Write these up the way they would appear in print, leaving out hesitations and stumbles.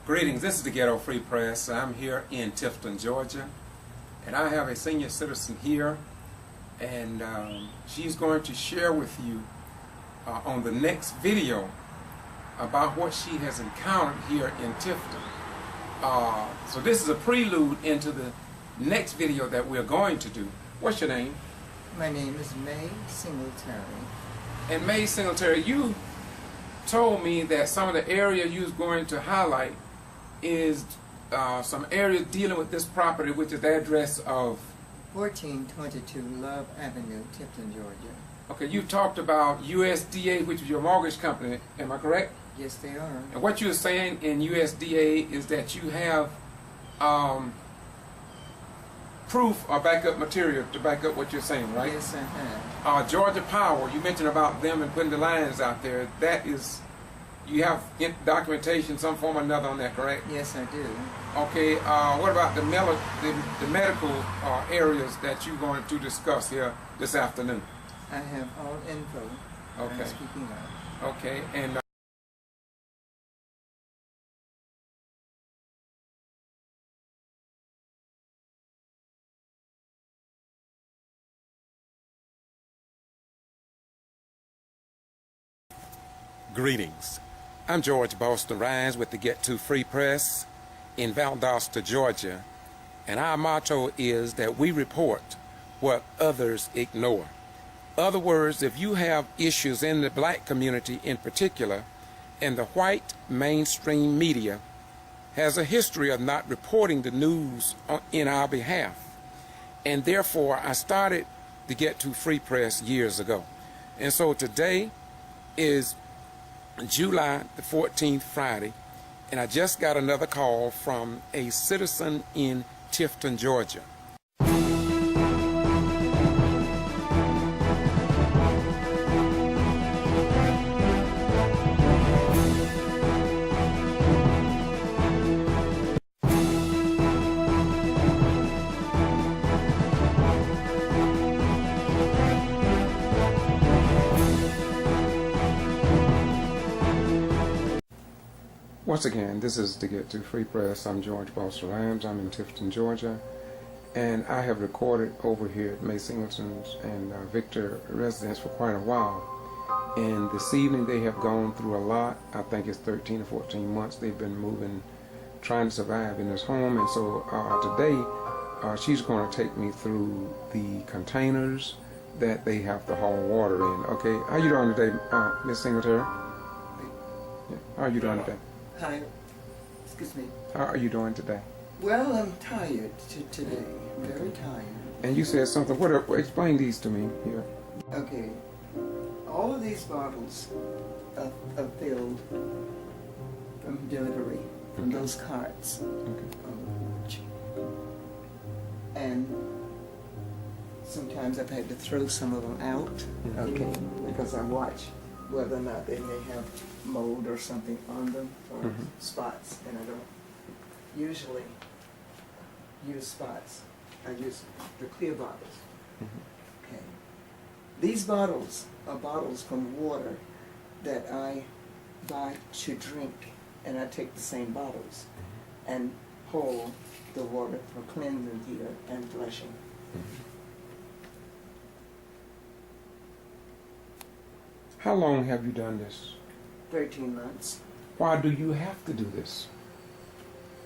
Greetings, this is the Ghetto Free Press. I'm here in Tifton, Georgia, and I have a senior citizen here, and she's going to share with you on the next video about what she has encountered here in Tifton. So this is a prelude into the next video that we're going to do. What's your name? My name is Mae Singletary. And Mae Singletary, you told me that some of the area you was going to highlight is some areas dealing with this property, which is the address of 1422 Love Avenue, Tifton, Georgia. Okay, you talked about USDA, which is your mortgage company. Am I correct? Yes, they are. And what you're saying in USDA is that you have proof or backup material to back up what you're saying, right? Yes, I have. Georgia Power, you mentioned about them and putting the lines out there. That is, you have documentation, some form or another on that, correct? Yes, I do. Okay, what about the medical areas that you're going to discuss here this afternoon? I have all info. Okay. I'm speaking of. Okay, and greetings. I'm George Boston Rhines with the Getto Free Press in Valdosta, Georgia, and our motto is that we report what others ignore. Other words, if you have issues in the black community in particular, and the white mainstream media has a history of not reporting the news in our behalf, and therefore I started the Getto Free Press years ago. And so today is July the 14th, Friday, and I just got another call from a citizen in Tifton, Georgia. Once again, this is the Getto Free Press. I'm George Boston Rams. I'm in Tifton, Georgia, and I have recorded over here at Mae Singleton's and Victor residence for quite a while. And this evening they have gone through a lot. I think it's 13 or 14 months they've been moving, trying to survive in this home. And so today she's going to take me through the containers that they have to haul water in. Okay, how you doing today, Miss Singletary? Yeah. How are you doing today? Hi. Excuse me. How are you doing today? Well, I'm tired today. Very tired. And you said something. Explain these to me here. Okay. All of these bottles are filled from delivery, from those carts. Okay. And sometimes I've had to throw some of them out, okay, because I watch whether or not they may have mold or something on them, or spots, and I don't usually use spots. I use the clear bottles. Okay. These bottles are bottles from water that I buy to drink, and I take the same bottles and hold the water for cleansing here and flushing. How long have you done this? 13 months. Why do you have to do this?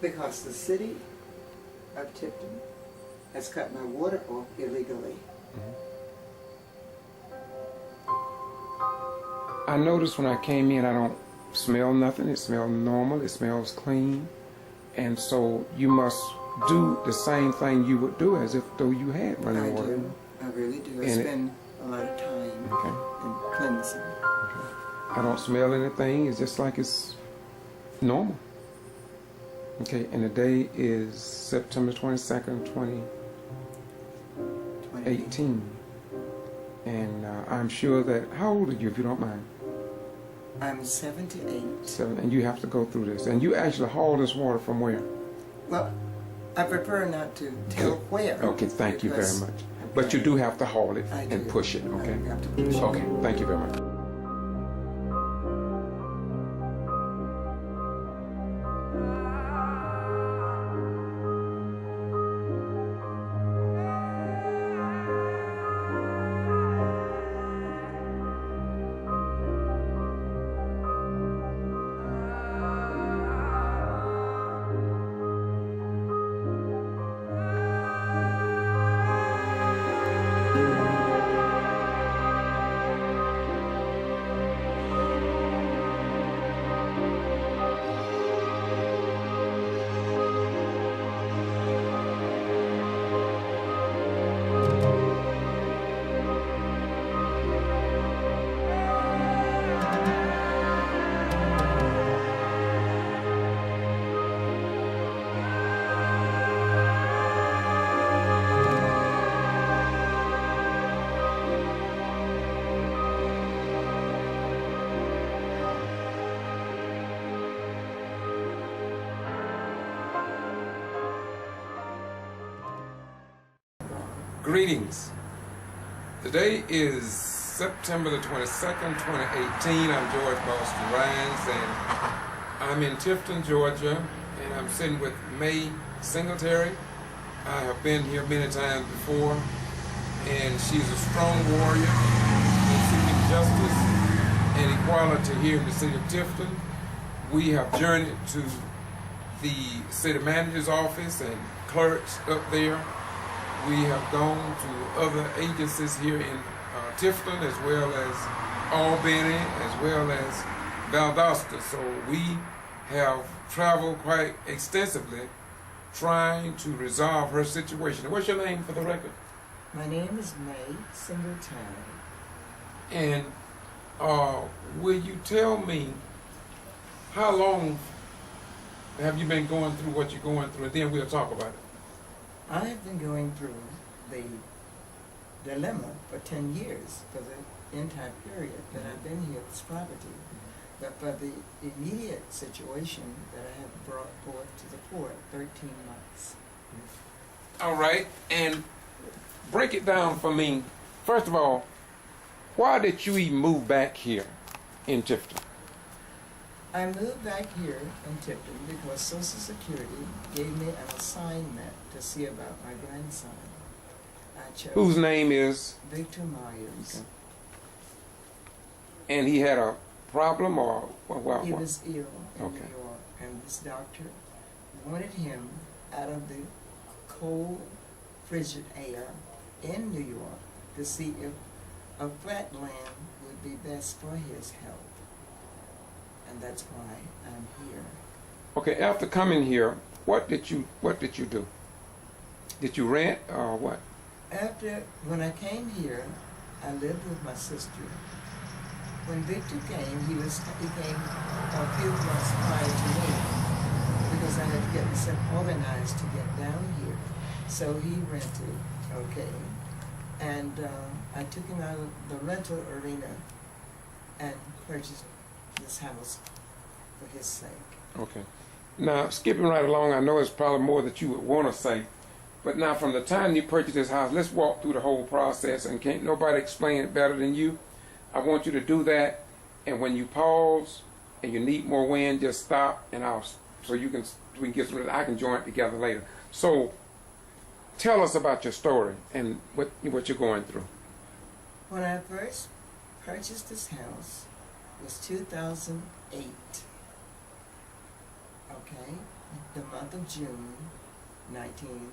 Because the city of Tifton has cut my water off illegally. I noticed when I came in, I don't smell nothing. It smells normal. It smells clean. And so you must do the same thing you would do as if though you had running water. I do. I really do. I And spend a lot of time in cleansing. I don't smell anything. It's just like it's normal. Okay, and the day is September 22nd, 2018. And I'm sure that, how old are you, if you don't mind? I'm 78. And you have to go through this. And you actually haul this water from where? Well, I prefer not to tell where. Okay, thank you very much. But you do have to haul it and push it, okay? I have to push it. Okay, thank you very much. Greetings. Today is September the 22nd, 2018. I'm George Boston Rhines, and I'm in Tifton, Georgia, and I'm sitting with Mae Singletary. I have been here many times before, and she's a strong warrior in seeking justice and equality here in the city of Tifton. We have journeyed to the city manager's office and clerks up there. We have gone to other agencies here in Tifton, as well as Albany, as well as Valdosta. So we have traveled quite extensively trying to resolve her situation. What's your name for the record? My name is Mae Singletary. And will you tell me how long have you been going through what you're going through, and then we'll talk about it. I have been going through the dilemma for 10 years for the entire period that I've been here at this property. But for the immediate situation that I have brought forth to the court, 13 months. All right, and break it down for me. First of all, why did you even move back here in Tifton? I moved back here in Tifton because Social Security gave me an assignment to see about my grandson. I chose Whose name is? Victor Myers. Okay. And he had a problem, or He was ill in Okay. New York, and this doctor wanted him out of the cold, frigid air in New York to see if a flat land would be best for his health. And that's why I'm here. Okay, after coming here, what did you do? Did you rent or what? When I came here, I lived with my sister. When Victor came, he came a few months prior to me because I had to get myself organized to get down here. So he rented, okay, and I took him out of the rental arena and purchased this house for his sake. Okay. Now, skipping right along, I know it's probably more that you would want to say, but now from the time you purchased this house, let's walk through the whole process, and can't nobody explain it better than you. I want you to do that, and when you pause and you need more wind, just stop, and we can get some. I can join it together later. So, tell us about your story and what you're going through. When I first purchased this house, it was 2008. Okay, the month of June 19,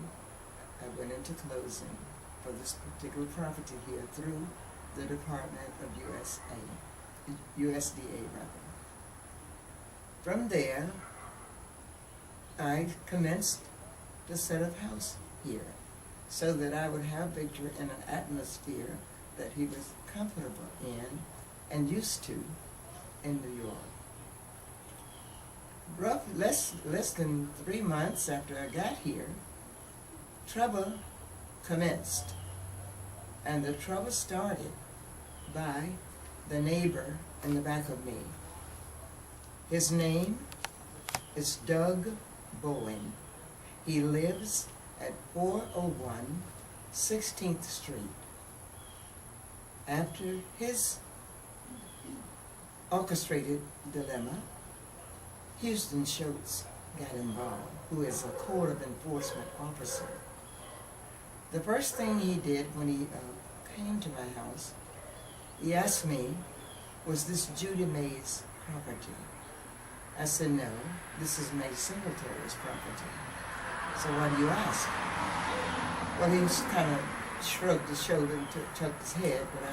I went into closing for this particular property here through the Department of USDA rather. from there, I commenced the set of house here so that I would have Victor in an atmosphere that he was comfortable in and used to in New York. Less than 3 months after I got here, trouble commenced. And the trouble started by the neighbor in the back of me. His name is Doug Bowen. He lives at 401 16th Street. After his orchestrated dilemma, Houston Schultz got involved, who is a Code of Enforcement officer. The first thing he did when he came to my house, he asked me, was this Judy Mae's property? I said, no, this is Mae Singletary's property. So why do you ask? Well, he just kind of shrugged his shoulder and shook his head, but I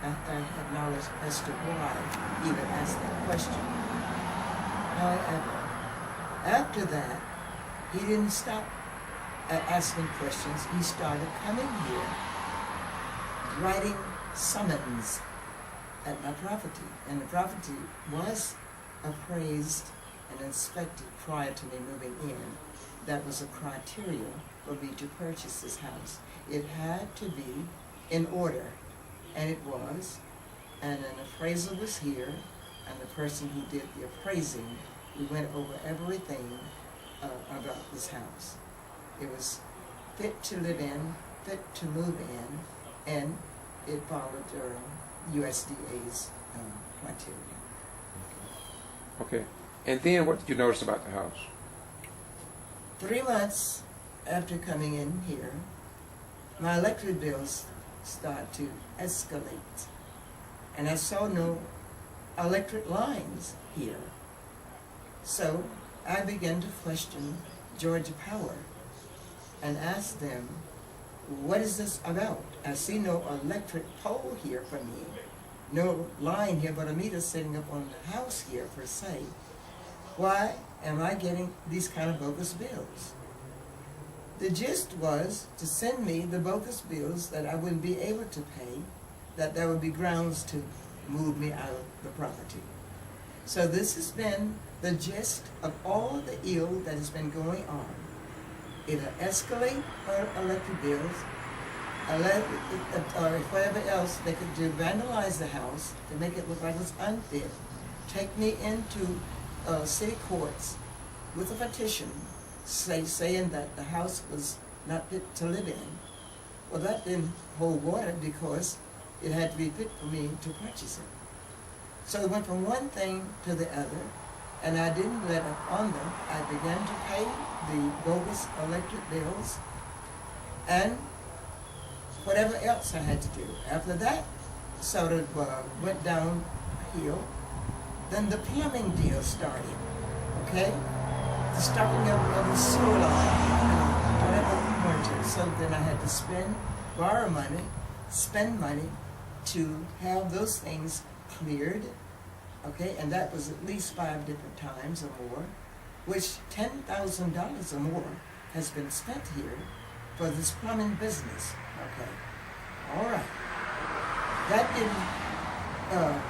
had knowledge as to why he even asked that question. However, after that, he didn't stop asking questions. He started coming here, writing summons at my property. And the property was appraised and inspected prior to me moving in. That was a criteria for me to purchase this house. It had to be in order, and it was. And an appraiser was here, and the person who did the appraising, we went over everything about this house. It was fit to live in, fit to move in, and it followed USDA's criteria. Okay. And then what did you notice about the house? 3 months after coming in here, my electric bills started to escalate. And I saw no electric lines here. So I began to question Georgia Power and asked them, what is this about? I see no electric pole here for me, no line here, but a meter sitting up on the house here per se. Why am I getting these kind of bogus bills? The gist was to send me the bogus bills that I wouldn't be able to pay, that there would be grounds to move me out of the property. So this has been the gist of all the ill that has been going on. Either escalate her electric bills, or whatever else they could do, vandalize the house to make it look like it's unfit, take me into city courts with a petition saying that the house was not fit to live in. Well, that didn't hold water because it had to be fit for me to purchase it. So it went from one thing to the other, and I didn't let up on them. I began to pay the bogus electric bills and whatever else I had to do. After that sort of went downhill, then the plumbing deal started, okay? The stopping of the sewer line, whatever we wanted to. So then I had to borrow money, spend money to have those things cleared, okay? And that was at least 5 different times or more, which $10,000 or more has been spent here for this plumbing business, okay? All right. That didn't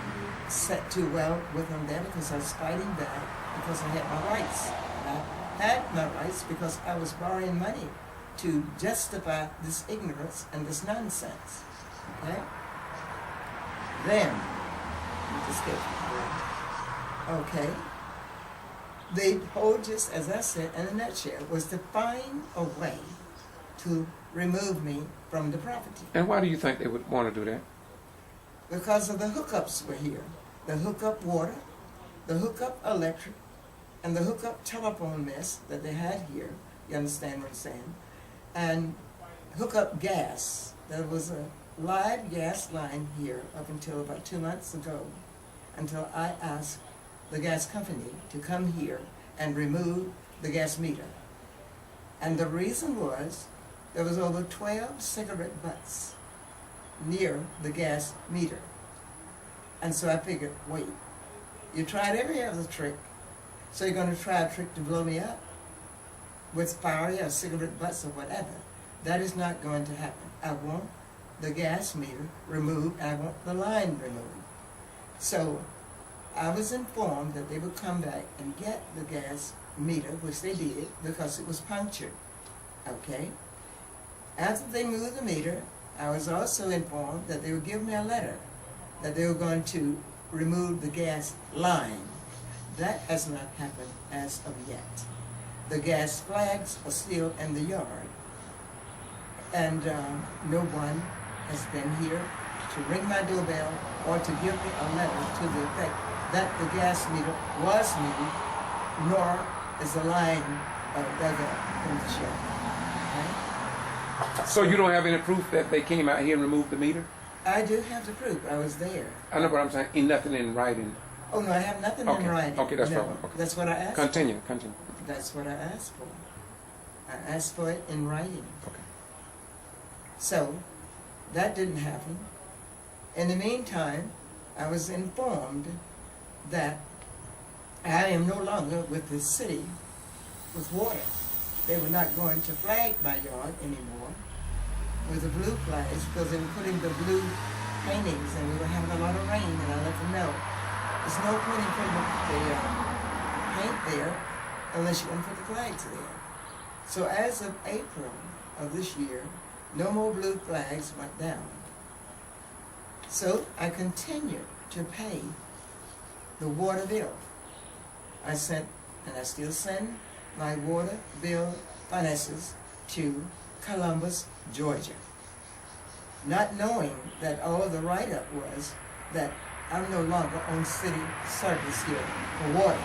set too well with them there because I was fighting back because I had my rights. I had my rights because I was borrowing money to justify this ignorance and this nonsense, okay? Then, just get okay. The whole gist, as I said in a nutshell, was to find a way to remove me from the property. And why do you think they would want to do that? Because of the hookups were here. The hookup water, the hookup electric, and the hookup telephone mess that they had here. You understand what I'm saying? And hookup gas. There was a live gas line here up until about 2 months ago, until I asked the gas company to come here and remove the gas meter. And the reason was there was over 12 cigarette butts near the gas meter. And so I figured, wait, you tried every other trick, So you're going to try a trick to blow me up with fire or cigarette butts or whatever. That is not going to happen. I want the gas meter removed. I want the line removed. So I was informed that they would come back and get the gas meter, which they did, because it was punctured. Okay? After they moved the meter, I was also informed that they would give me a letter that they were going to remove the gas line. That has not happened as of yet. The gas flags are still in the yard, and no one has been here to ring my doorbell or to give me a letter to the effect that the gas meter was moved, nor is the line dug up in the shed. Okay? So you don't have any proof that they came out here and removed the meter? I do have the proof. I was there. I know what I'm saying. Ain't nothing in writing. Oh no, I have nothing Okay. in writing. Okay, that's no, fine. Okay. That's what I asked. Continue. That's what I asked for. I asked for it in writing. Okay. So that didn't happen. In the meantime, I was informed that I am no longer with the city with water. They were not going to flag my yard anymore with the blue flags because they were putting the blue paintings and we were having a lot of rain, and I let them know there's no point in putting the paint there unless you're going to put the flags there. So as of April of this year, no more blue flags went down. So I continued to pay the water bill. I sent, and I still send, my water bill finances to Columbus, Georgia, not knowing that all the write-up was that I'm no longer on city service here for water.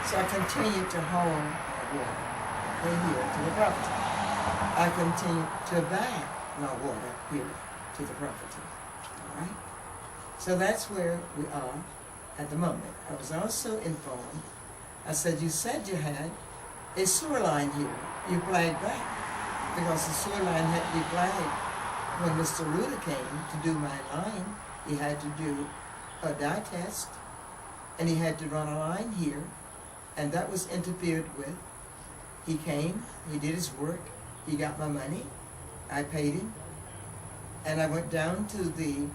So I continued to haul my water from here to the property. I continued to buy my water here to the property. All right? So that's where we are at the moment. I was also informed, I said, you said you had a sewer line here. You flagged back because the sewer line had to be flagged. When Mr. Ruder came to do my line, he had to do a dye test, and he had to run a line here, and that was interfered with. He came, he did his work, he got my money, I paid him, and I went down to the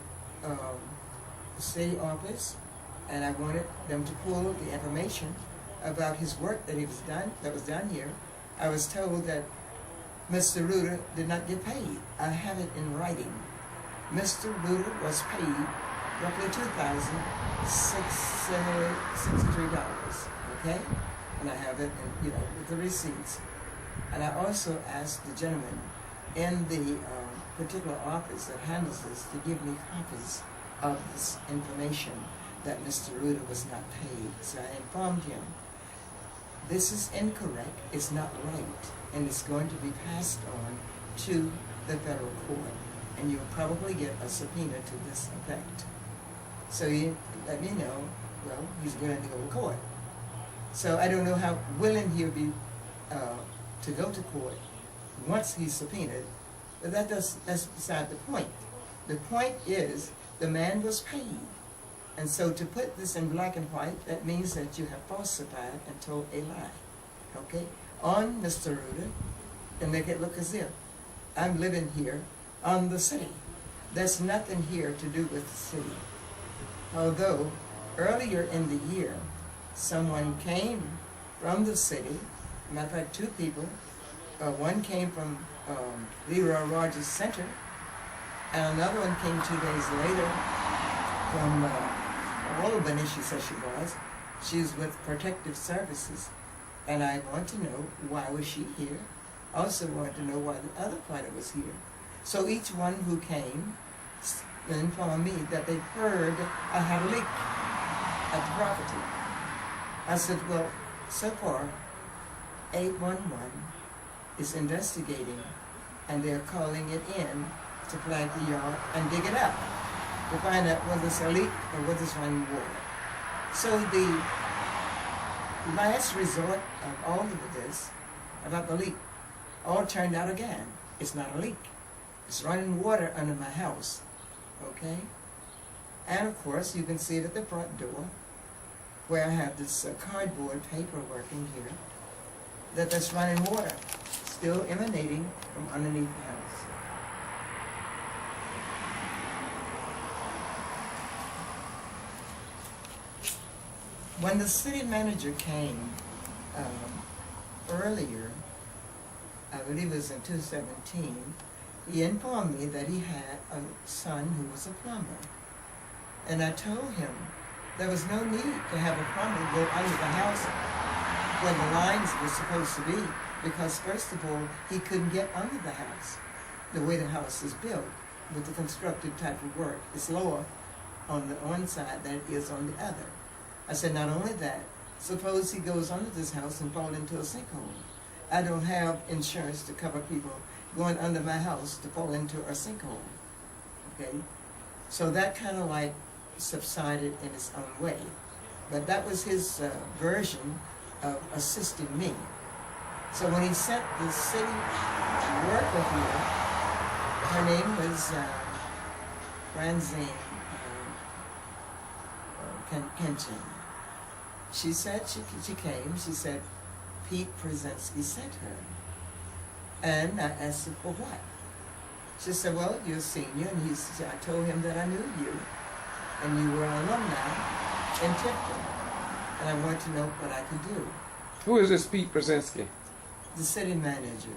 city office, and I wanted them to pull the information about his work that was done here. I was told that Mr. Ruder did not get paid. I have it in writing. Mr. Ruder was paid roughly $2,663, okay? And I have it, in, with the receipts. And I also asked the gentleman in the particular office that handles this to give me copies of this information that Mr. Ruder was not paid. So I informed him, this is incorrect, it's not right, and it's going to be passed on to the federal court, and you'll probably get a subpoena to this effect. So he let me know, well, he's willing to go to court. So I don't know how willing he'll be to go to court once he's subpoenaed, but that's beside the point. The point is, the man was paid. And so to put this in black and white, that means that you have falsified and told a lie, okay, on Mr. Ruder, and make it look as if I'm living here on the city. There's nothing here to do with the city. Although earlier in the year, someone came from the city, matter of fact, two people, one came from Leroy Rogers Center, and another one came 2 days later from Albany, she said she was. She's with Protective Services, and I want to know why was she here. Also want to know why the other fighter was here. So each one who came informed me that they heard I had a leak at the property. I said, well, so far, 811 is investigating, and they're calling it in to flag the yard and dig it up to find out whether it's a leak or whether it's running water. So the last resort of all of this, about the leak, all turned out again. It's not a leak. It's running water under my house, okay? And of course, you can see it at the front door. where I have this cardboard paper working here, that's running water, still emanating from underneath the house. When the city manager came earlier, I believe it was in 2017, he informed me that he had a son who was a plumber. And I told him there was no need to have a plumber go under the house where the lines were supposed to be, because first of all, he couldn't get under the house. The way the house is built, with the constructed type of work, it's lower on the one side than it is on the other. I said, not only that, suppose he goes under this house and fall into a sinkhole. I don't have insurance to cover people going under my house to fall into a sinkhole. Okay? So that kind of like subsided in its own way. But that was his version of assisting me. So when he sent the city worker here, her name was Francine Kenchin. She said, she came, she said, Pete Przenski sent her. And I asked her for what? She said, well, you're a senior, and I told him that I knew you, and you were an alumni in Tifton, and I want to know what I could do. Who is this Pete Przenski? The city manager.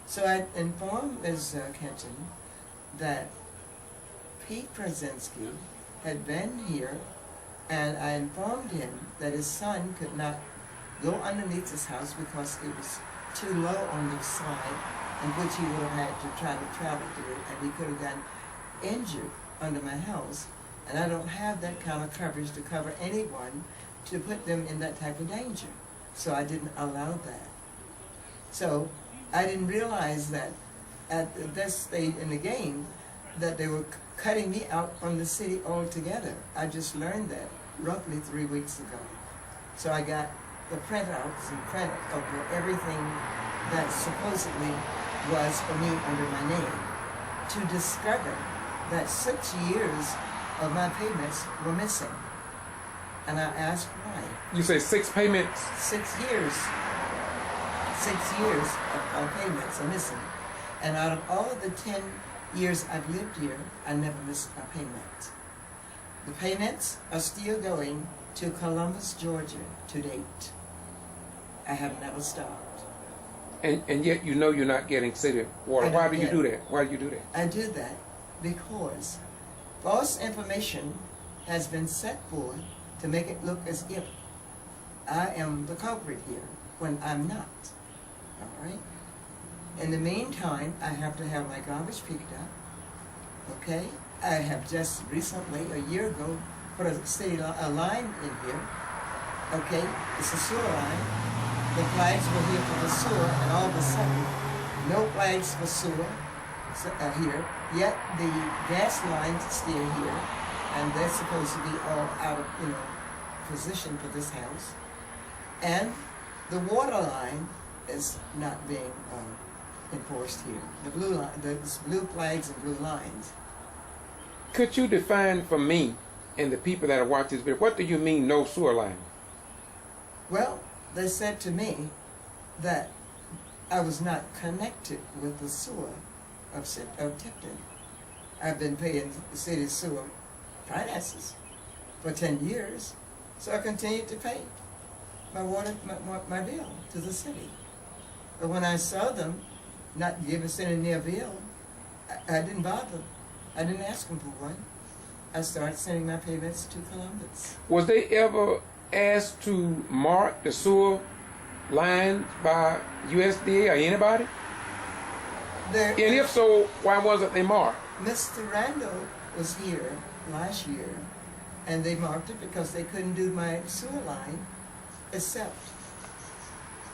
So I informed Ms. Kenton that Pete Przenski had been here, and I informed him that his son could not go underneath his house because it was too low on the side, in which he would have had to try to travel through it, and he could have gotten injured under my house. And I don't have that kind of coverage to cover anyone to put them in that type of danger. So I didn't allow that. So I didn't realize that at this stage in the game that they were cutting me out from the city altogether. I just learned that roughly 3 weeks ago. So I got the printouts and print of everything that supposedly was for me under my name, to discover that 6 years of my payments were missing. And I asked why. You say 6 payments? 6 years. 6 years of payments are missing. And out of all of the 10 years I've lived here, I never missed a payment. The payments are still going to Columbus, Georgia to date. I have never stopped. And yet you know you're not getting city water. Why do you do that? Why do you do that? I do that because false information has been set forth to make it look as if I am the culprit here, when I'm not. All right? In the meantime, I have to have my garbage picked up. Okay? I have just recently, a year ago, put a line in here. Okay? It's a sewer line. The flags were here for the sewer, and all of a sudden, no flags for sewer here. Yet the gas lines are still here, and they're supposed to be all out of position for this house. And the water line is not being enforced here. The blue flags and blue lines. Could you define for me and the people that are watching this video, what do you mean no sewer line? Well, they said to me that I was not connected with the sewer of Tifton. I've been paying the city's sewer finances for 10 years, so I continued to pay my water, my bill to the city. But when I saw them not sending me a bill, I didn't bother. I didn't ask them for one. I started sending my payments to Columbus. Was they ever asked to mark the sewer lines by USDA or anybody? And if so, why wasn't they marked? Mr. Randall was here last year, and they marked it because they couldn't do my sewer line, except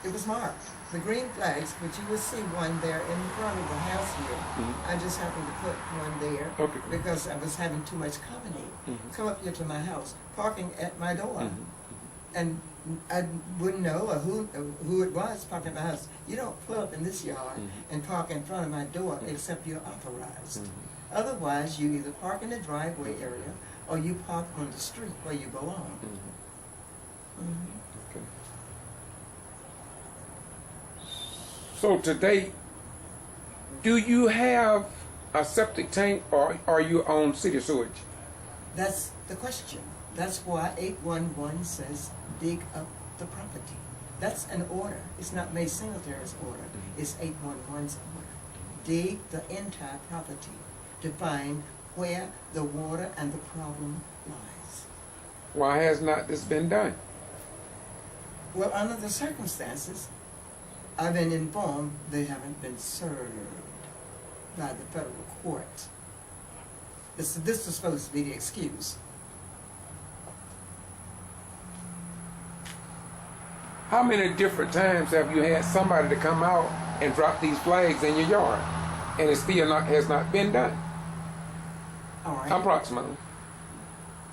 it was marked. The green flags, which you will see one there in front of the house here. I just happened to put one there because I was having too much company come up here to my house, parking at my door. And I wouldn't know who it was parking at my house. You don't pull up in this yard and park in front of my door except you're authorized. Otherwise, you either park in the driveway area or you park on the street where you belong. Okay. So today, do you have a septic tank or are you on city sewage? That's the question. That's why 811 says dig up the property. That's an order. It's not Mae Singletary's order. It's 811's order. Dig the entire property to find where the water and the problem lies. Why has not this been done? Well, under the circumstances, I've been informed they haven't been served by the federal court. This was supposed to be the excuse. How many different times have you had somebody to come out and drop these flags in your yard, and it still has not been done? All right. Approximately.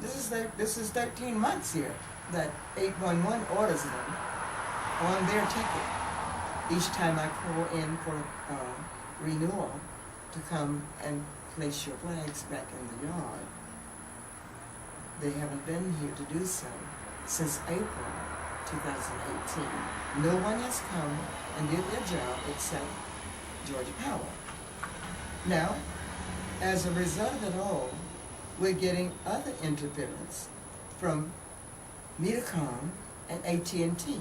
This is 13 months here that 811 orders them on their ticket. Each time I call in for renewal to come and place your flags back in the yard, they haven't been here to do so since April 2018. No one has come and did their job except Georgia Power. Now, as a result of it all, we're getting other interference from Metacom and AT&T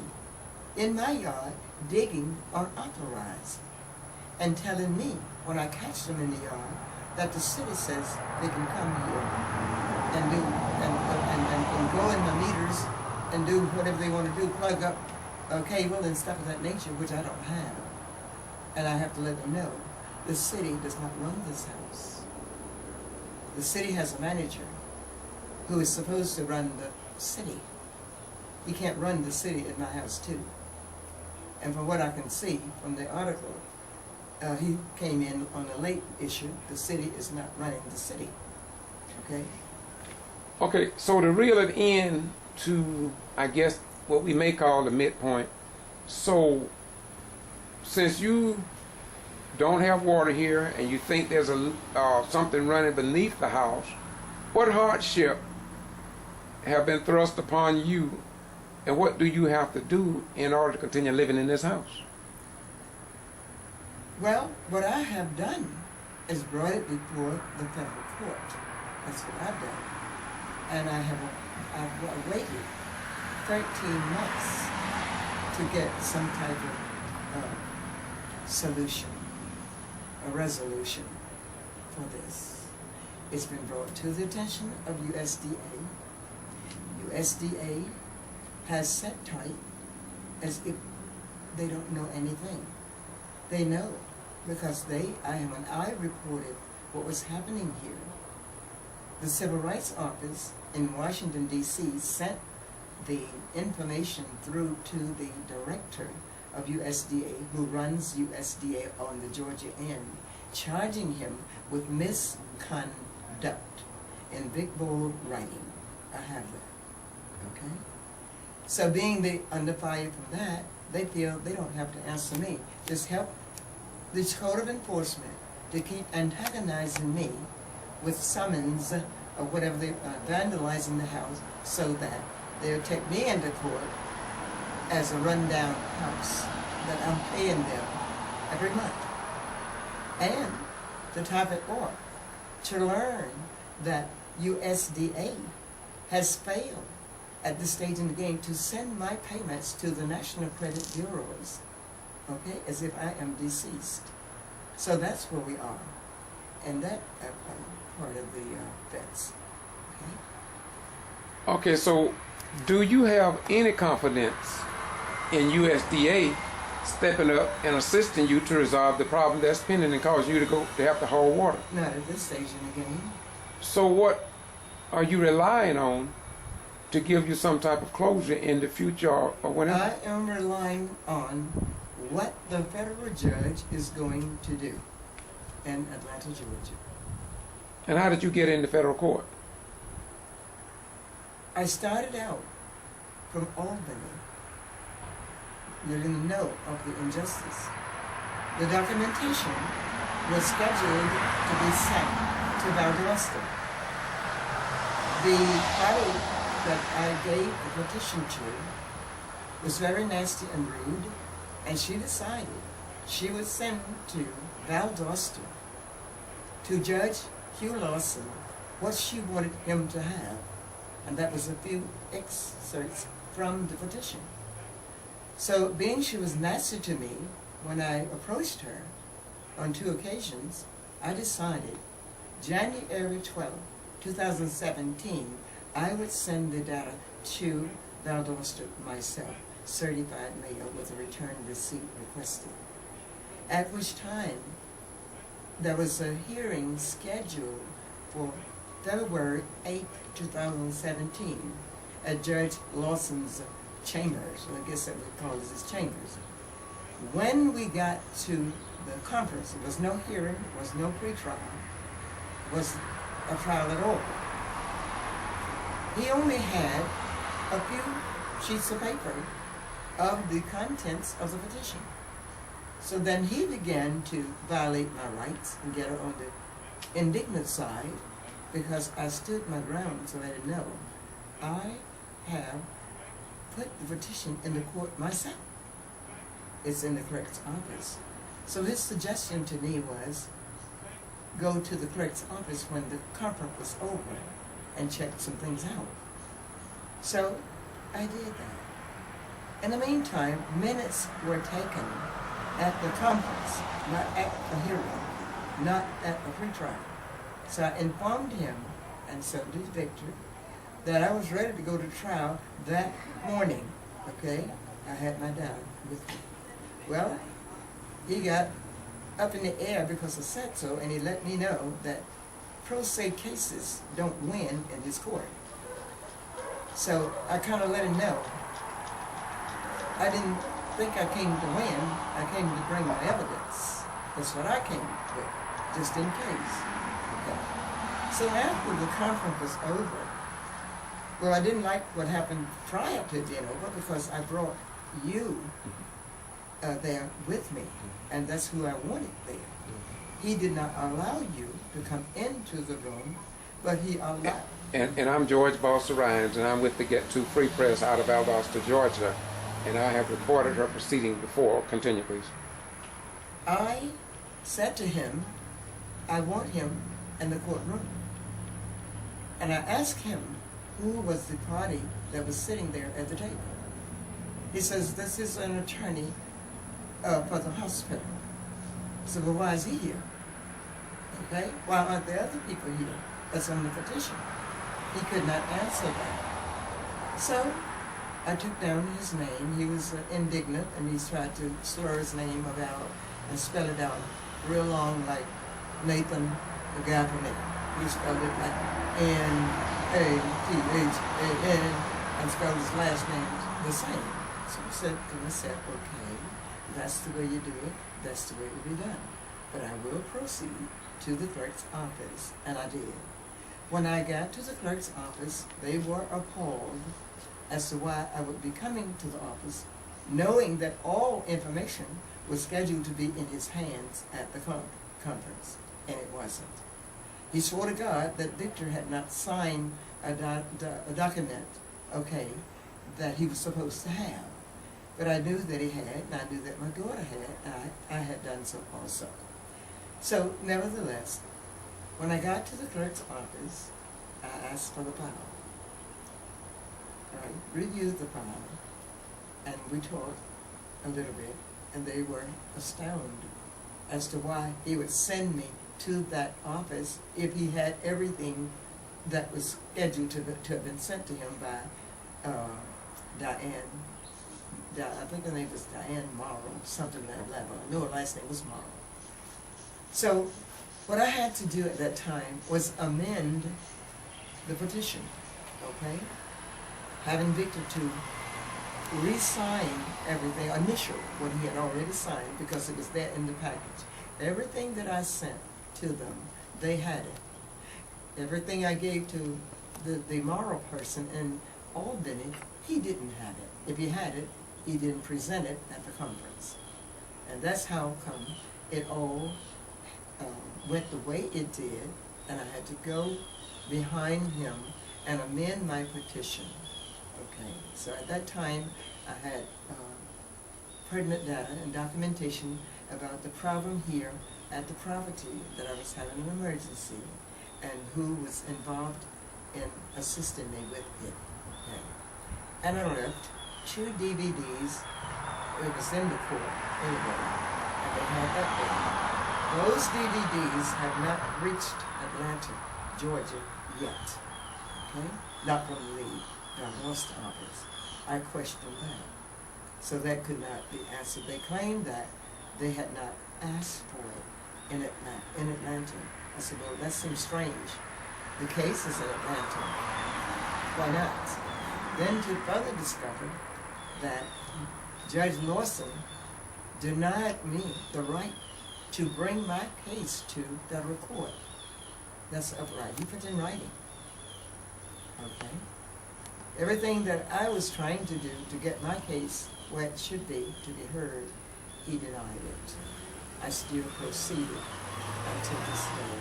in my yard, digging unauthorized and telling me when I catch them in the yard that the city says they can come here and do and go in the meters and do whatever they want to do, plug up a cable and stuff of that nature, which I don't have. And I have to let them know the city does not run this house. The city has a manager who is supposed to run the city. He can't run the city at my house too. And from what I can see from the article, he came in on a late issue. The city is not running the city. Okay? Okay, so to reel it in to, I guess, what we may call the midpoint. So, since you don't have water here and you think there's a something running beneath the house, what hardship have been thrust upon you, and what do you have to do in order to continue living in this house? Well, what I have done is brought it before the federal court. That's what I've done. And I've waited 13 months to get some type of solution, a resolution for this. It's been brought to the attention of USDA. USDA has sat tight as if they don't know anything. They know because when I reported what was happening here, the Civil Rights Office in Washington, D.C. sent the information through to the director of USDA, who runs USDA on the Georgia end, charging him with misconduct in big bold writing. I have that. Okay? So being under fire from that, they feel they don't have to answer me. Just help this Code of Enforcement to keep antagonizing me with summons or whatever, they vandalizing the house, so that they'll take me into court as a rundown house that I'm paying them every month. And to top it off, to learn that USDA has failed at this stage in the game to send my payments to the National Credit Bureaus, okay, as if I am deceased. So that's where we are. And that part of the fence. Okay, so do you have any confidence in USDA stepping up and assisting you to resolve the problem that's pending and cause you to have to haul water? Not at this stage in the game. So what are you relying on to give you some type of closure in the future or whenever? I am relying on what the federal judge is going to do in Atlanta, Georgia. And how did you get into federal court? I started out from Albany, letting them know of the injustice. The documentation was scheduled to be sent to Valdosta. The party that I gave the petition to was very nasty and rude, and she decided she would send to Valdosta to Judge Hugh Lawson what she wanted him to have. And that was a few excerpts from the petition. So being she was nasty to me, when I approached her on 2 occasions, I decided January 12, 2017, I would send the data to Valdosta myself, certified mail with a return receipt requested. At which time, there was a hearing scheduled for February 8, 2017 at Judge Lawson's chambers. I guess that we call it his chambers. When we got to the conference, there was no hearing, there was no pretrial, was a trial at all. He only had a few sheets of paper of the contents of the petition. So then he began to violate my rights and get her on the indignant side, because I stood my ground to let him know I have put the petition in the court myself. It's in the clerk's office. So his suggestion to me was, go to the clerk's office when the conference was over and check some things out. So I did that. In the meantime, minutes were taken at the conference, not at the hearing, not at the pretrial. So I informed him, and so did Victor, that I was ready to go to trial that morning, okay? I had my data with me. Well, he got up in the air because of said so, and he let me know that pro se cases don't win in his court. So I kind of let him know. I didn't think I came to win. I came to bring my evidence. That's what I came with, just in case. Okay. So after the conference was over, well, I didn't like what happened prior to it being over, because I brought you there with me, and that's who I wanted there. He did not allow you to come into the room, but he allowed. And I'm George Boston Rhines, and I'm with the Getto Free Press out of Valdosta, Georgia, and I have reported her proceeding before. Continue, please. I said to him, I want him in the courtroom. And I asked him who was the party that was sitting there at the table. He says, this is an attorney for the hospital. I said, well, why is he here? Okay, why aren't there other people here that's on the petition? He could not answer that. So I took down his name. He was indignant, and he tried to slur his name about and spell it out real long, like Nathan the guy from it. He spelled it like Nathan, and spelled his last name the same. So I said to myself, okay, that's the way you do it, that's the way it will be done. But I will proceed to the clerk's office, and I did. When I got to the clerk's office, they were appalled as to why I would be coming to the office, knowing that all information was scheduled to be in his hands at the conference, and it wasn't. He swore to God that Victor had not signed a document, okay, that he was supposed to have. But I knew that he had, and I knew that my daughter had, and I had done so also. So, nevertheless, when I got to the clerk's office, I asked for the file. I reviewed the file, and we talked a little bit, and they were astounded as to why he would send me to that office if he had everything that was scheduled to have been sent to him by Diane. I think her name was Diane Morrow, something like that level. I know her last name was Morrow. So what I had to do at that time was amend the petition, okay? Having Victor to re-sign everything, initial what he had already signed, because it was there in the package. Everything that I sent to them, they had it. Everything I gave to the Morrow person in Albany, he didn't have it. If he had it, he didn't present it at the conference. And that's how come it all went the way it did, and I had to go behind him and amend my petition. Okay, so at that time, I had pertinent data and documentation about the problem here at the property, that I was having an emergency, and who was involved in assisting me with it. Okay. And I left 2 DVDs. It was in the court anyway, and they had that there. Those DVDs have not reached Atlanta, Georgia yet. Okay? Not from the Lost office. I questioned that. So that could not be answered. They claimed that they had not asked for it in Atlanta. I said, well, that seems strange. The case is in Atlanta. Why not? Then to further discover that Judge Lawson denied me the right to bring my case to federal court. That's upright. You put it in writing. Okay? Everything that I was trying to do to get my case where it should be to be heard, he denied it. I still proceeded until this day,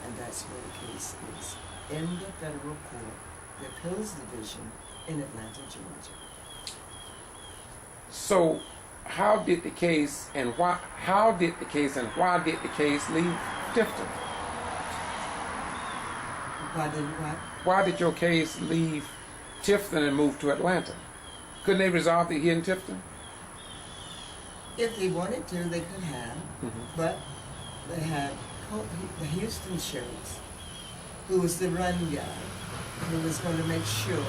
and that's where the case is. In the federal court, the Appeals Division in Atlanta, Georgia. So, how did the case and why did the case leave Tifton? Why did your case leave Tifton and move to Atlanta? Couldn't they resolve it here in Tifton? If they wanted to, they could have, but they had the Houston sheriff, who was the run guy, who was going to make sure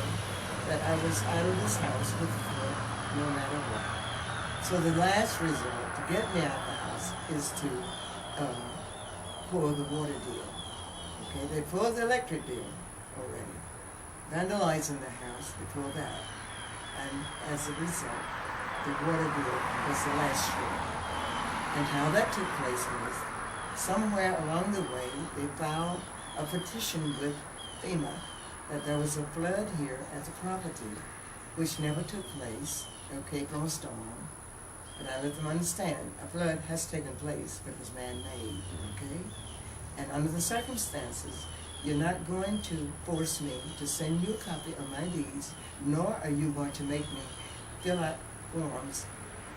that I was out of this house with the court no matter what. So the last resort to get me out of the house is to pull the water deal. Okay, they pulled the electric deal already. Vandalizing the house, they pulled that. And as a result, the water bill was the last straw. And how that took place was, somewhere along the way, they filed a petition with FEMA that there was a flood here at the property, which never took place, okay, from a storm. But I let them understand, a flood has taken place, but it was man-made, okay? And under the circumstances, you're not going to force me to send you a copy of my deeds, nor are you going to make me fill out forms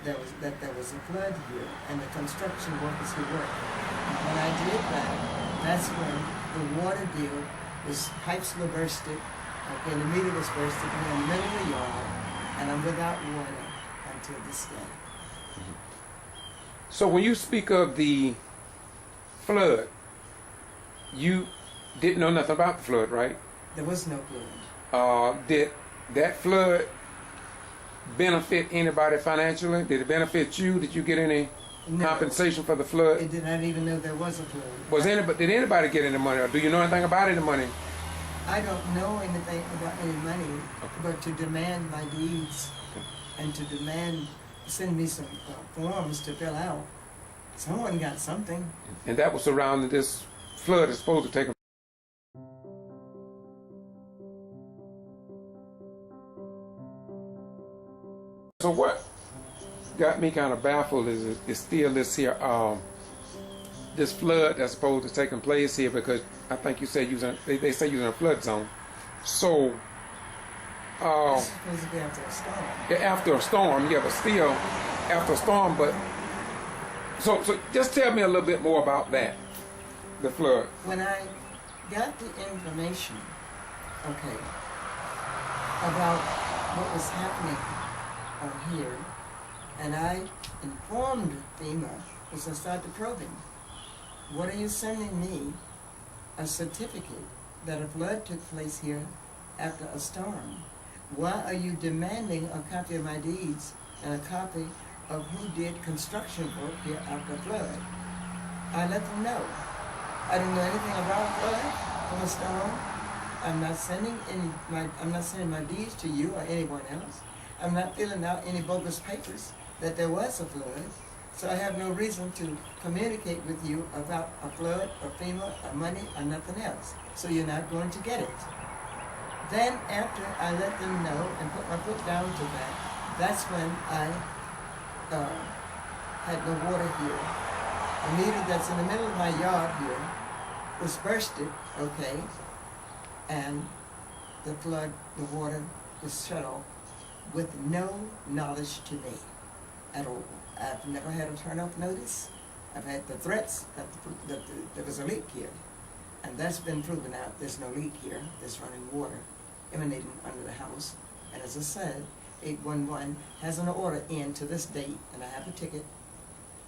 that there was a flood here and the construction workers who worked. And when I did that, that's when the water deal was, pipes were bursted, okay, the meter was bursted, and in the middle of the yard, and I'm without water until this day. So when you speak of the flood, you didn't know nothing about the flood, right? There was no flood. Did that flood benefit anybody financially? Did it benefit you? Did you get any compensation for the flood? It did not even know there was a flood. Did anybody get any money, or do you know anything about any money? I don't know anything about any money, but to demand my deeds and to demand, send me some forms to fill out, someone got something. And that was surrounding this flood is supposed to take them. So what got me kind of baffled is still this here, this flood that's supposed to taking place here, because I think you said they say you're in a flood zone. So, It's supposed to be after a storm. yeah, after a storm, yeah, but still after a storm. But so just tell me a little bit more about that, the flood. When I got the information, okay, about what was happening on here, and I informed FEMA, as I started probing, what are you sending me a certificate that a flood took place here after a storm? Why are you demanding a copy of my deeds and a copy of who did construction work here after a flood? I let them know. I didn't know anything about a flood from a storm. I'm not sending my deeds to you or anyone else. I'm not filling out any bogus papers that there was a flood. So I have no reason to communicate with you about a flood or FEMA or money or nothing else. So you're not going to get it. Then after I let them know and put my foot down to that, that's when I had no water here. A meter that's in the middle of my yard here was bursted, okay, and the flood, the water was shut off with no knowledge to me at all. I've never had a turn-off notice. I've had the threats that there was a leak here. And that's been proven out. There's no leak here. There's running water emanating under the house. And as I said, 811 has an order in to this date, and I have a ticket,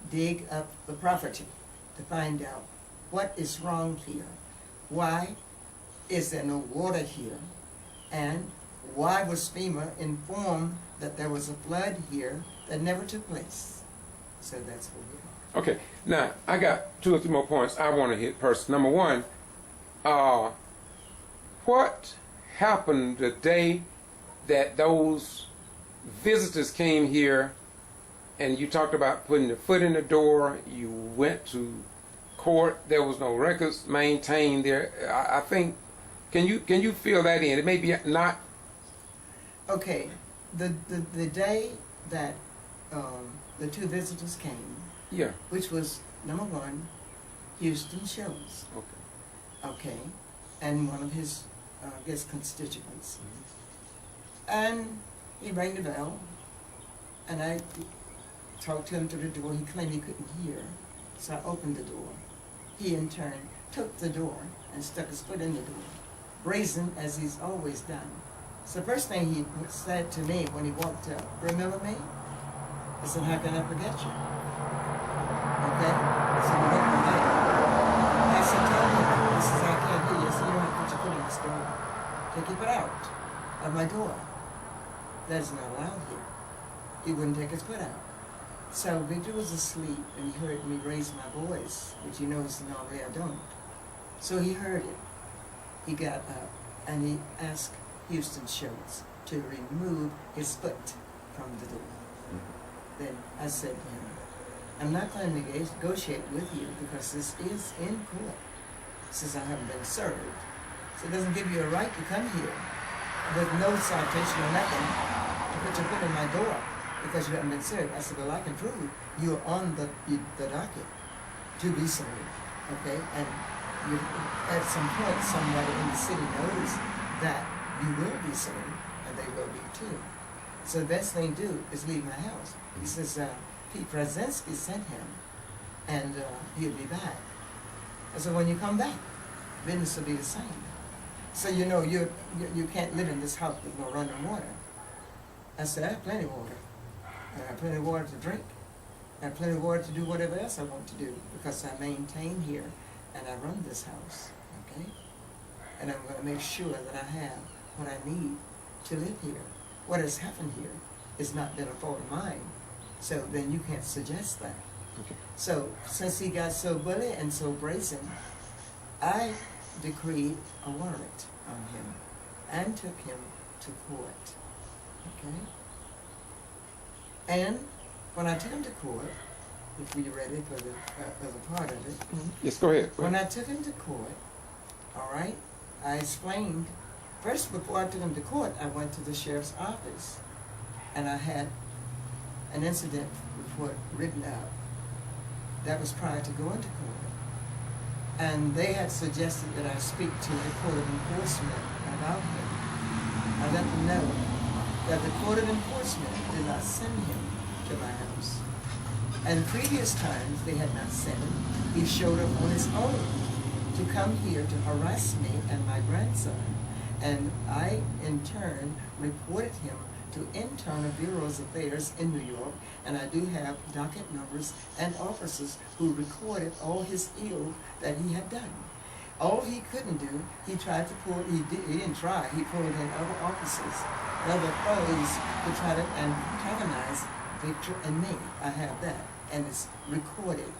dig up the property to find out what is wrong here. Why is there no water here? And why was FEMA informed that there was a flood here that never took place? So that's what we are. Okay, now I got 2 or 3 more points I want to hit first. Number one, what happened the day that those visitors came here and you talked about putting your foot in the door, you went to court, there was no records maintained there? I think, can you fill that in? It may be not. Okay, the day that the 2 visitors came, Yeah. which was number 1, Houston Shows. Okay. Okay, and one of his, I guess, constituents. And he rang the bell, and I talked to him through the door. He claimed he couldn't hear, so I opened the door. He, in turn, took the door and stuck his foot in the door, brazen as he's always done. So the first thing he said to me when he walked up, "Remember me?" I said, "How can I forget you?" Okay? So he looked at me. I said, "Tell me." He says, "I can't hear you." I said, "You don't have to put your foot in this door. Take your foot out of my door. That is not allowed here." He wouldn't take his foot out. So Victor was asleep, and he heard me raise my voice, which he knows normally I don't. So he heard it. He got up, and he asked Houston Schultz to remove his foot from the door. Then I said to him, "I'm not going to negotiate with you because this is in court, since I haven't been served. So it doesn't give you a right to come here with no citation or nothing to put your foot in my door because you haven't been served." I said, "Well, I can prove you're on the docket to be served, okay? And you, at some point, somebody in the city knows that you will be served, and they will be too. So the best thing to do is leave my house." He says, "Pete Brzezinski sent him, and he'll be back." I said, "When you come back, business will be the same. So you know you can't live in this house with no running water." I said, "I have plenty of water. I have plenty of water to drink. I have plenty of water to do whatever else I want to do because I maintain here and I run this house, okay? And I'm going to make sure that I have what I need to live here. What has happened here has not been a fault of mine, so then you can't suggest that." Okay. So since he got so bully and so brazen, I decreed a warrant on him and took him to court, okay? And when I took him to court, if we ready for the other part of it, Yes, go ahead. when I took him to court, all right, I explained, first before I took him to court, I went to the sheriff's office and I had an incident report written out. That was prior to going to court. And they had suggested that I speak to the Court of Enforcement about him. I let them know that the Court of Enforcement did not send him to my house. And previous times they had not sent him. He showed up on his own to come here to harass me and my grandson. And I, in turn, reported him to Internal Bureau's Affairs in New York, and I do have docket numbers and officers who recorded all his ill that he had done. All he couldn't do, he tried to pull, he didn't try, he pulled in other officers, other foes to try to antagonize Victor and me. I have that, and it's recorded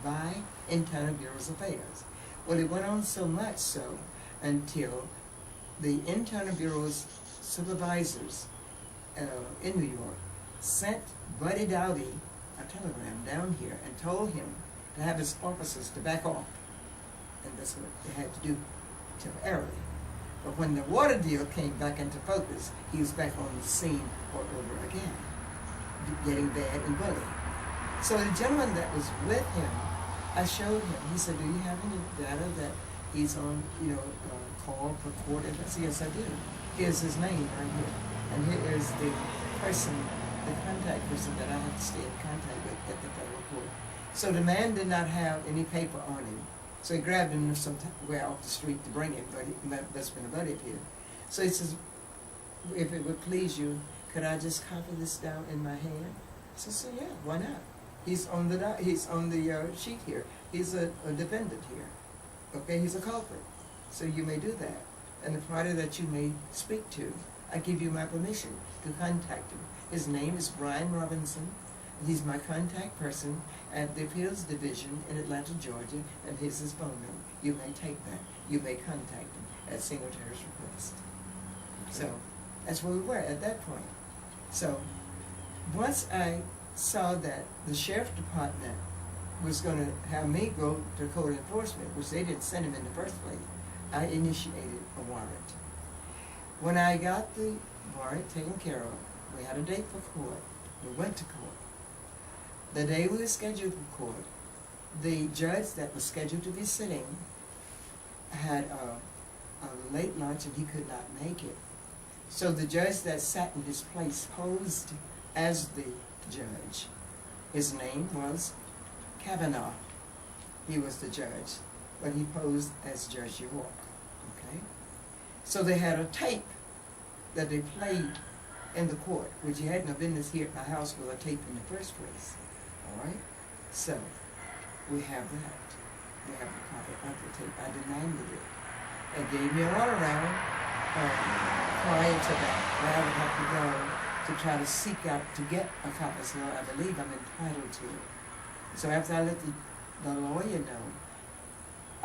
by Internal Bureau's Affairs. Well, it went on so much so until the Internal Bureau's supervisors in New York sent Buddy Dowdy a telegram down here and told him to have his officers to back off. And that's what they had to do temporarily. But when the water deal came back into focus, he was back on the scene all over again, getting bad and bully. So the gentleman that was with him, I showed him. He said, "Do you have any data that he's on, call for court. And I said, yes, I do. Here's his name right here. And here is the person, the contact person that I have to stay in contact with at the federal court. So the man did not have any paper on him. So he grabbed him somewhere off the street to bring him, but that's been a buddy of his. So he says, if it would please you, could I just copy this down in my hand? So I said, yeah, why not? He's on the sheet here. He's a defendant here. Okay, he's a culprit. So you may do that. And the party that you may speak to, I give you my permission to contact him. His name is Brian Robinson. He's my contact person at the Appeals Division in Atlanta, Georgia, and here's his phone number. You may take that. You may contact him at Singletary's request. So that's where we were at that point. So once I saw that the sheriff department was going to have me go to code enforcement, which they didn't send him in the first place, I initiated a warrant. When I got the warrant taken care of, we had a date for court. We went to court. The day we were scheduled for court, the judge that was scheduled to be sitting had a late lunch and he could not make it. So the judge that sat in his place posed as the judge. His name was Kavanaugh. He was the judge, but he posed as Judge York. Okay? So they had a tape that they played in the court, which you had no business here at my house with a tape in the first place. All right? So we have that. We have a copy of the tape. I demanded it. They gave me a runaround prior to that, where I would have to go to try to seek out to get a copy. So I believe I'm entitled to it. So after I let the lawyer know,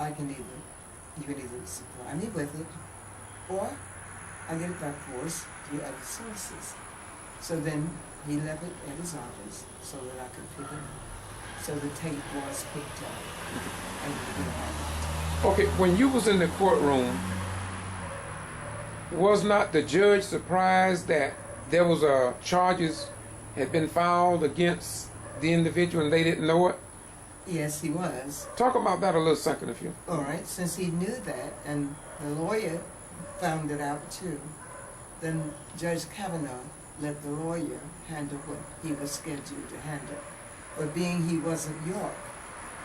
you can either supply me with it, or I get it by force through other sources. So then he left it at his office so that I could pick it up. So the tape was picked up, and we did have it. Okay, when you was in the courtroom, was not the judge surprised that there was charges had been filed against the individual and they didn't know it? Yes, he was. Talk about that a little second, if you. All right, since he knew that, and the lawyer found it out too, then Judge Kavanaugh let the lawyer handle what he was scheduled to handle. But being he wasn't York,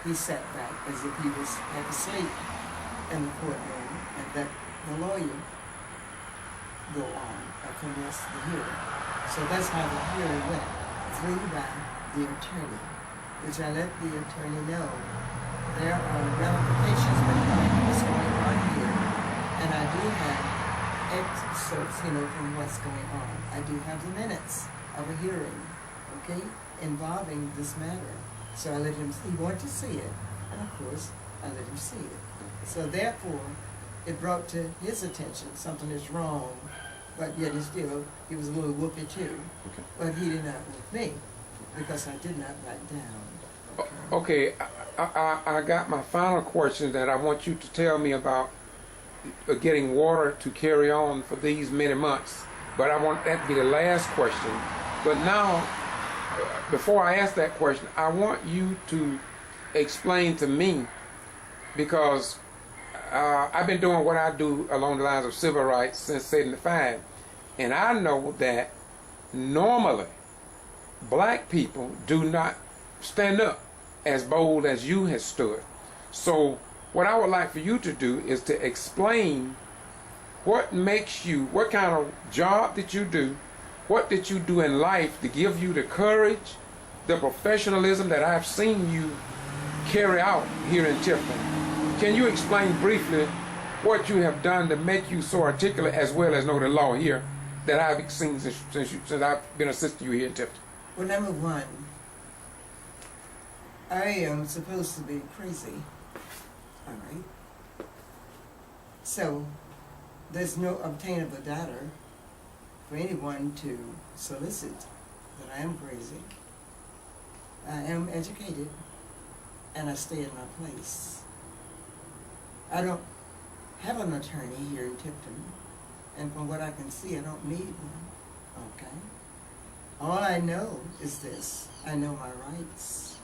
he sat back as if he was half asleep in the courtroom and let the lawyer go on or commence the hearing. So that's how the hearing went, through by the attorney, which I let the attorney know there are ramifications behind what's going on here, and I do have excerpts, from what's going on. I do have the minutes of a hearing, okay, involving this matter. So I let him, he wanted to see it, and of course, I let him see it. So therefore, it brought to his attention something is wrong, but yet he was a little whoopy too. Okay. But he did not whoop me, because I did not write down. Okay, I got my final question that I want you to tell me about getting water to carry on for these many months. But I want that to be the last question. But now, before I ask that question, I want you to explain to me, because I've been doing what I do along the lines of civil rights since '75, and I know that normally black people do not stand up as bold as you have stood. So what I would like for you to do is to explain what makes you, what kind of job did you do, what did you do in life to give you the courage, the professionalism that I've seen you carry out here in Tifton. Can you explain briefly what you have done to make you so articulate as well as know the law here that I've seen since I've been assisting you here in Tifton? Well, number one, I am supposed to be crazy, all right? So there's no obtainable data for anyone to solicit that I am crazy. I am educated, and I stay in my place. I don't have an attorney here in Tifton, and from what I can see, I don't need one, okay? All I know is this: I know my rights.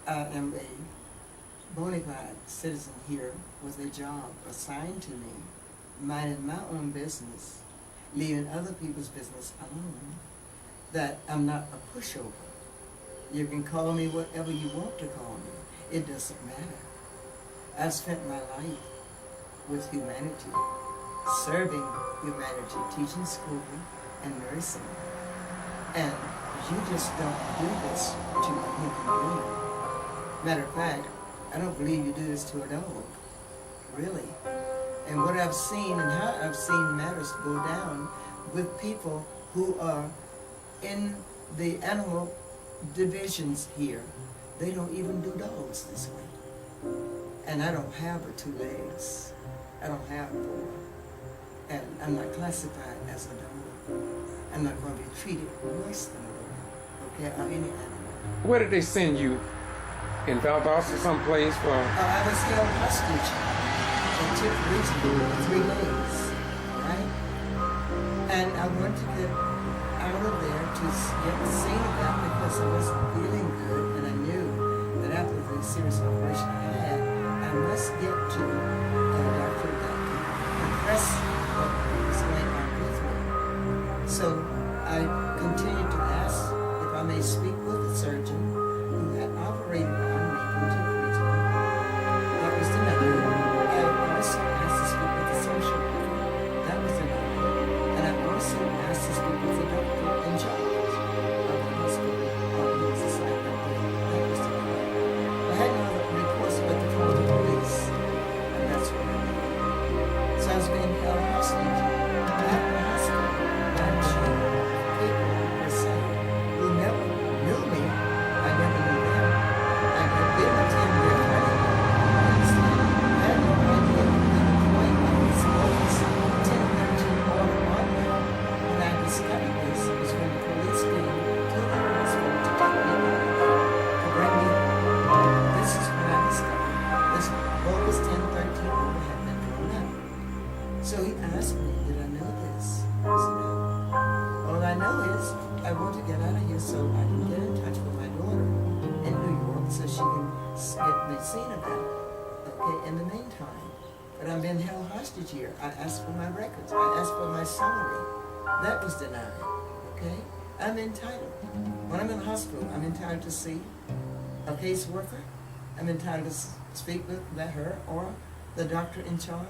I am a bona fide citizen here with a job assigned to me, minding my own business, leaving other people's business alone, that I'm not a pushover. You can call me whatever you want to call me. It doesn't matter. I've spent my life with humanity, serving humanity, teaching school and nursing. And you just don't do this to a human being. Matter of fact, I don't believe you do this to a dog. Really. And what I've seen and how I've seen matters go down with people who are in the animal divisions here. They don't even do dogs this way. And I don't have the 2 legs. I don't have 4. And I'm not classified as a dog. I'm not going to be treated worse than a dog, okay, or any animal. Where did they send you? In Valdosta someplace for? I was held hostage in Tifton region for 3 days, right? And I wanted to get out of there to get seen about because I wasn't feeling good, and I knew that after the serious operation I had, I must get to a doctor that could compress what was going on with me. So I continued to ask if I may speak with the surgeon who had operated on me from Tifton region. That was denied. I also asked to speak with the social worker. That was denied. And I also asked to speak with the doctor in charge of the hospital, who was assigned that day. That was denied. I had no other recourse but to call the police. And that's what I did. So I was being held hostage at the hospital by 2 people per se who never knew me. I never knew them. I had been a 10-year friend. I had no idea what the point of this was. 10-13 order on me. When I discovered this, it was when the police came to the hospital to take me back, to bring me. This is when I discovered this bogus 10-13 order had been thrown out. So he asked me, did I know this? I said, no. All I know is I want to get out of here so I can get in touch with my daughter in New York so she can get me seen about, okay, in the meantime. But I'm being held hostage here. I asked for my records. I asked for my summary. That was denied, okay? I'm entitled. When I'm in the hospital, I'm entitled to see a caseworker. I'm entitled to speak with her or the doctor in charge,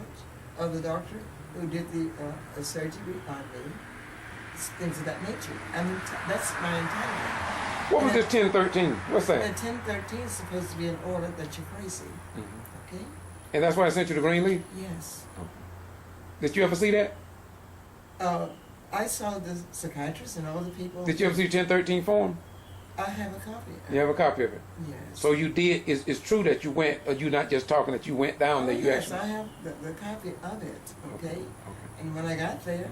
or the doctor who did the surgery on me. Things of that nature. That's my entitlement. What was this 1013? What's that? And 1013 is supposed to be an order that you're crazy. Okay? And that's why I sent you the green leaf? Yes. Did you ever see that? I saw the psychiatrist and all the people. Did you ever see the 1013 form? I have a copy. You have a copy of it? Yes. So you did, it's true that you went, or you're not just talking that you went down there, you yes, actually... I have the copy of it, okay? And when I got there,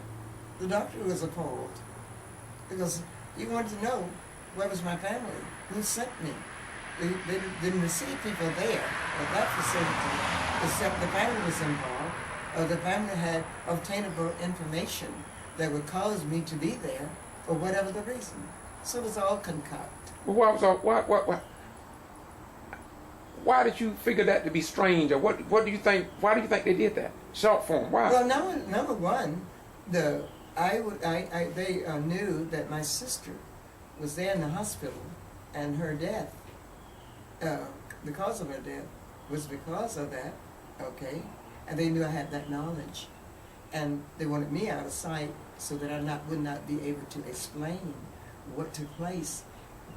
the doctor was appalled because he wanted to know where was my family, who sent me. They didn't receive people there at that facility, except the family was involved, or the family had obtainable information that would cause me to be there for whatever the reason. So it was all concoct. Well, why did you figure that to be strange, or what do you think? Why do you think they did that? Short form. Why? Well, number one, they knew that my sister was there in the hospital, and her death, because of her death, was because of that. Okay, and they knew I had that knowledge, and they wanted me out of sight so that I would not be able to explain what took place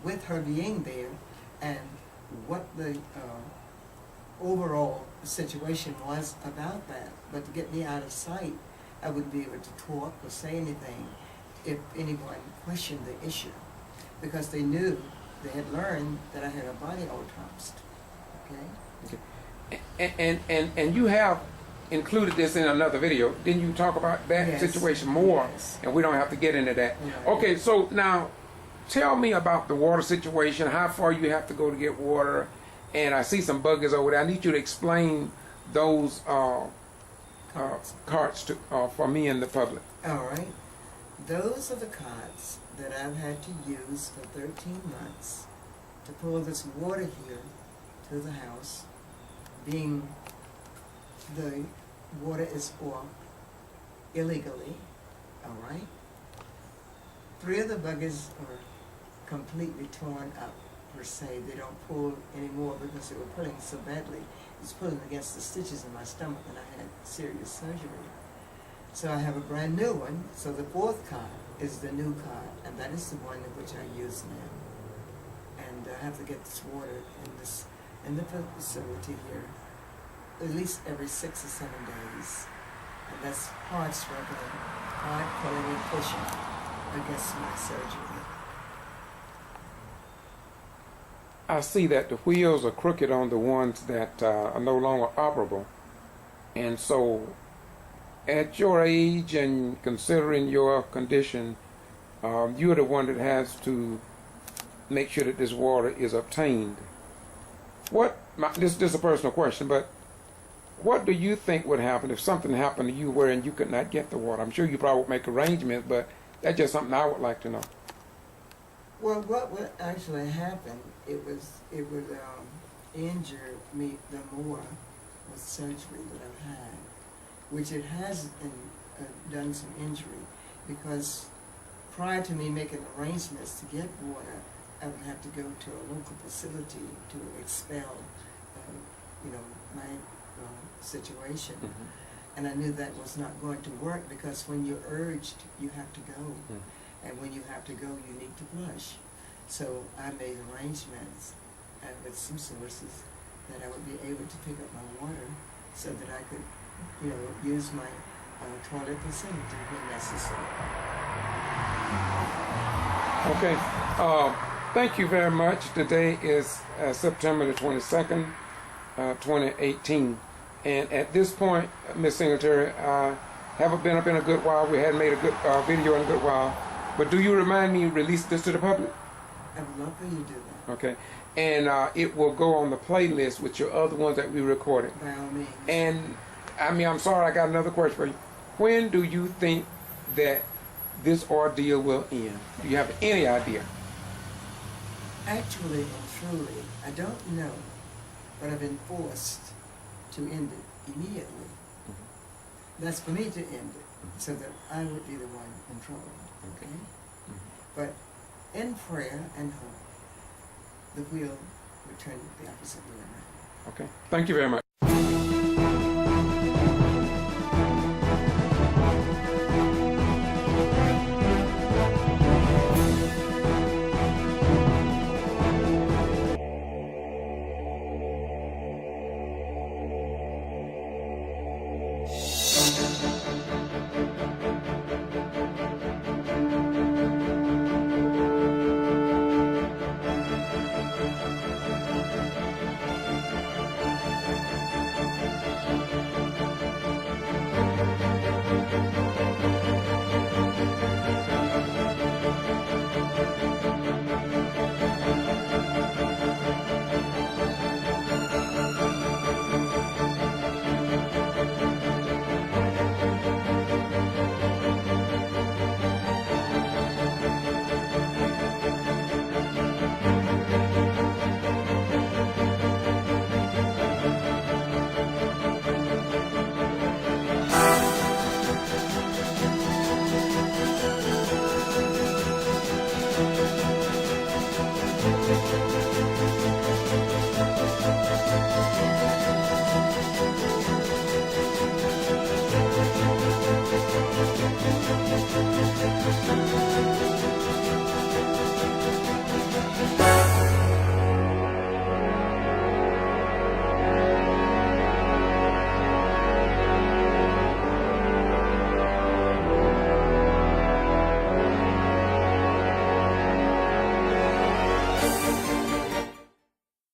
with her being there and what the overall situation was about that. But to get me out of sight, I wouldn't be able to talk or say anything if anyone questioned the issue, because they knew, they had learned that I had a body autopsy. Okay? And you have included this in another video. Didn't you talk about that Yes. situation more? Yes. And we don't have to get into that. No. Okay, so now tell me about the water situation, how far you have to go to get water, and I see some buggers over there. I need you to explain those carts for me and the public. All right. Those are the carts that I've had to use for 13 months to pull this water here to the house being the water is off illegally, all right? 3 of the buckets are completely torn up, per se. They don't pull anymore because they were pulling so badly. It's pulling against the stitches in my stomach, and I had serious surgery. So I have a brand new one. So the 4th card is the new card, and that is the one in which I use now. And I have to get this water in the facility here at least every 6 or 7 days. And that's hard struggling, hard pulling and pushing against my surgery. I see that the wheels are crooked on the ones that are no longer operable. And so, at your age and considering your condition, you're the one that has to make sure that this water is obtained. This is a personal question, but what do you think would happen if something happened to you wherein you could not get the water? I'm sure you probably would make arrangements, but that's just something I would like to know. Well, what would actually happen, it would injure me the more with surgery that I've had, which it has done some injury, because prior to me making arrangements to get water, I would have to go to a local facility to expel, my situation. Mm-hmm. And I knew that was not going to work, because when you're urged, you have to go. Mm-hmm. And when you have to go, you need to flush. So I made arrangements with some sources that I would be able to pick up my water so that I could, use my toilet facility when necessary. Okay. Thank you very much. Today is September the 22nd, 2018. And at this point, Ms. Singletary, haven't been up in a good while. We hadn't made a good video in a good while. But do you remind me to release this to the public? I would love for you to do that. Okay. And it will go on the playlist with your other ones that we recorded. By all means. And, I'm sorry, I got another question for you. When do you think that this ordeal will end? Do you have any idea? Actually and truly, I don't know, but I've been forced to end it immediately. Mm-hmm. That's for me to end it, so that I would be the one in trouble. Okay? Mm-hmm. But in prayer and hope, the wheel would turn the opposite way around. Okay. Thank you very much.